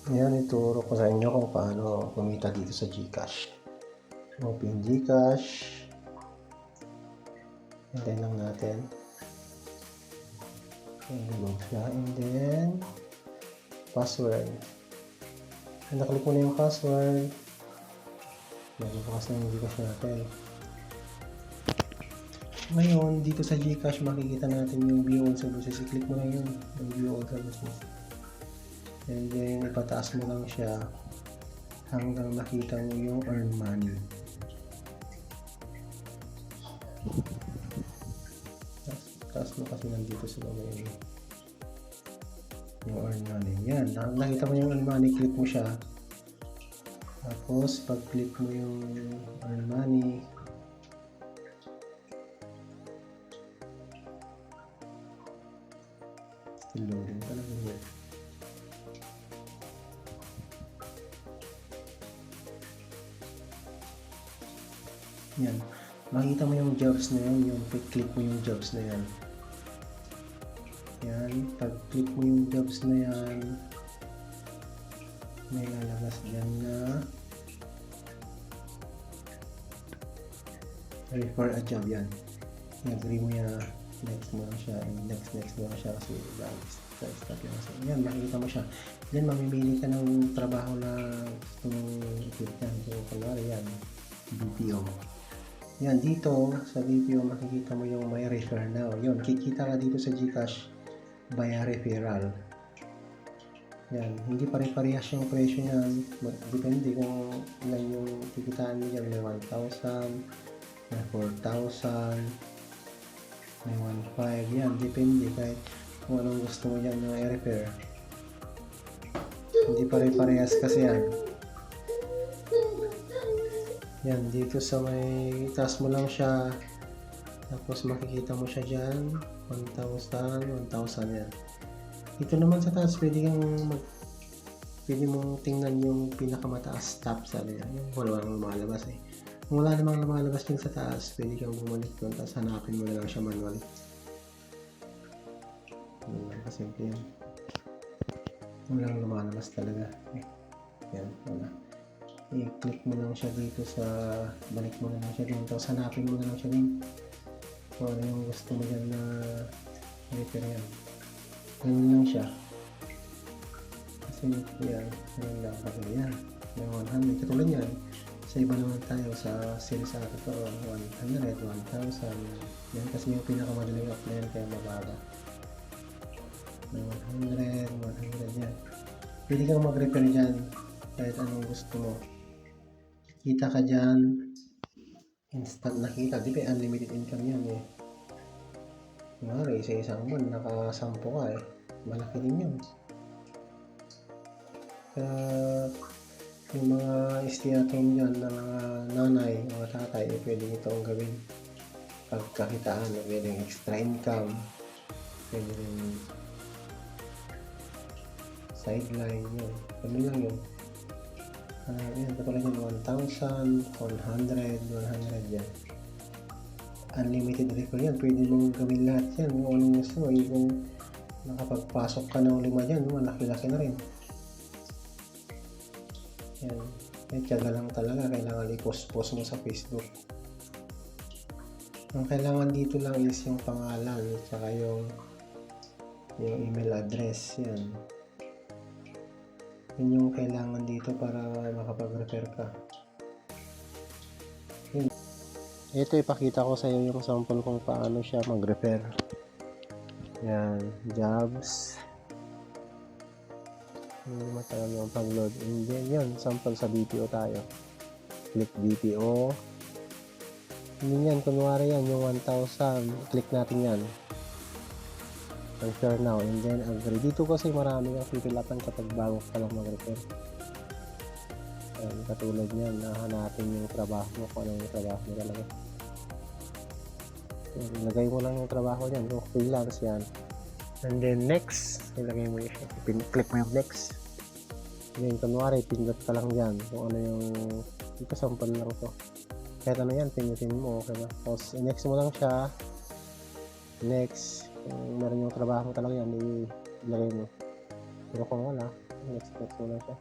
Ngayon ituro ko sa inyo kung paano kumita dito sa GCash. Open GCash. Hintayin lang natin. Load siya. And then password. Naklik mo na yung password. Magbubukas na yung GCash natin. Ngayon, dito sa GCash makikita natin yung view all services. I-click mo lang yun. Yung view all services. And then, ipataas mo lang siya hanggang makita mo yung earn money. Taas mo kasi nandito sa baba yung earn money. Yan, nakita mo yung earn money, click mo siya. Tapos, pag click mo yung earn money, still loading pa lang yun. Yan, makita mo yung jobs na yan, yung click mo yung jobs na yan. Yan, pag click mo yung jobs na yan, may lalabas dyan na refer a job. Yan, i-agree mo yan, next mo lang siya, and next mo lang siya kasi start lang siya. Yan, makikita mo siya. Then mamimili ka ng trabaho na gusto mong iklikan. So, kunwari yan, BPO. Yan, dito sa BPO makikita mo yung may refer now. Yun, kikita ka dito sa GCash by referral. Yan, hindi pare-parehas yung presyo niyan. Depende kung ilan yung kikitaan niya. May 1,000, may 4,000, may 1,500. Yan, depende kahit kung anong gusto mo dyan yung i-refer. Hindi pare-parehas kasi yan. Yan, dito sa may taas mo lang siya, tapos makikita mo siya dyan 1,000 yan. Dito naman sa taas pwede mong tingnan yung pinakamataas top, sabi niya, yung wala nang lumalabas kung wala namang lumalabas din sa taas, pwede kang bumalik doon, tapos hanapin mo na lang siya manually. Kasimple yan, walang lumalabas talaga. Yan, wala. I-click mo lang siya dito sa, balik mo na lang siya din, tapos hanapin mo na lang siya din kung ano yung gusto mo dyan na refer yan. Ganun lang siya kasi yan, ganun lang kasi yan may 100, katulad yan sa iba naman tayo sa sales sa ito 100, 1,000 yan kasi yung pinakamadaling applyan kaya mababa. May 100 yan, pwede kang mag-refer dyan kahit anong gusto mo. Kita ka dyan, instant nakita, di ba unlimited income yan Mari, sa isang buwan naka-10 ka malaki din yun. Kaya yung mga stay-at-home dyan na mga nanay, mga tatay, pwede itong gawin pagkakitaan, pwede extra income, pwede rin sideline yun, ano lang yun. Yan, katulad yan, 1,000, 100 yan. Unlimited refer yan, pwede mong gawin lahat yan kung anong gusto mo. Kung nakapagpasok ka ng 5 dyan, malaki-laki na rin. Yan, tiyaga lang talaga, kailangan i-post mo sa Facebook. Ang kailangan dito lang is yung pangalan at saka yung email address. Yan yung kailangan dito para makapag-refer ka. Ito ipakita ko sa iyo yung sample kung paano siya mag-refer. Yan, jobs. Hindi matagal yung pag-load. And then yun, sample sa BPO tayo. Click BPO. Hindi yan, kunwari yan, yung 1,000. Click natin yan. Refer now, and then agree. Dito kasi marami kang pipilapan kapag bago ka lang mag-refer. Katulad niyan, nahanapin yung trabaho mo, kung ano yung trabaho mo talaga. Ilagay mo lang yung trabaho niyan, kung freelance yan. And then next, ilagay mo yung click mo yung next. And then kunwari, pindot ka lang dyan kung ano yung, ito sample lang to. Kahit ano yan, pindutin mo, okay na. Tapos next mo lang siya. Next, kung meron yung trabaho talaga yan, ilagay mo. Pero kung wala, Next mo lang siya.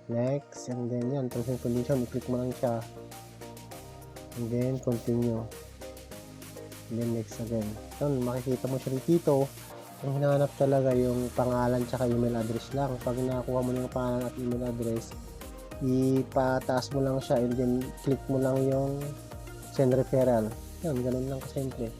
Next, and then yan, terms and condition, i-click mo lang siya. And then, continue. And then, next again. Yun, makikita mo siya dito. Ang hinahanap talaga yung pangalan tsaka email address lang. Pag nakakuha mo na yung pangalan at email address, ipataas mo lang siya and then click mo lang yung send referral. Yan, ganun lang kasimple.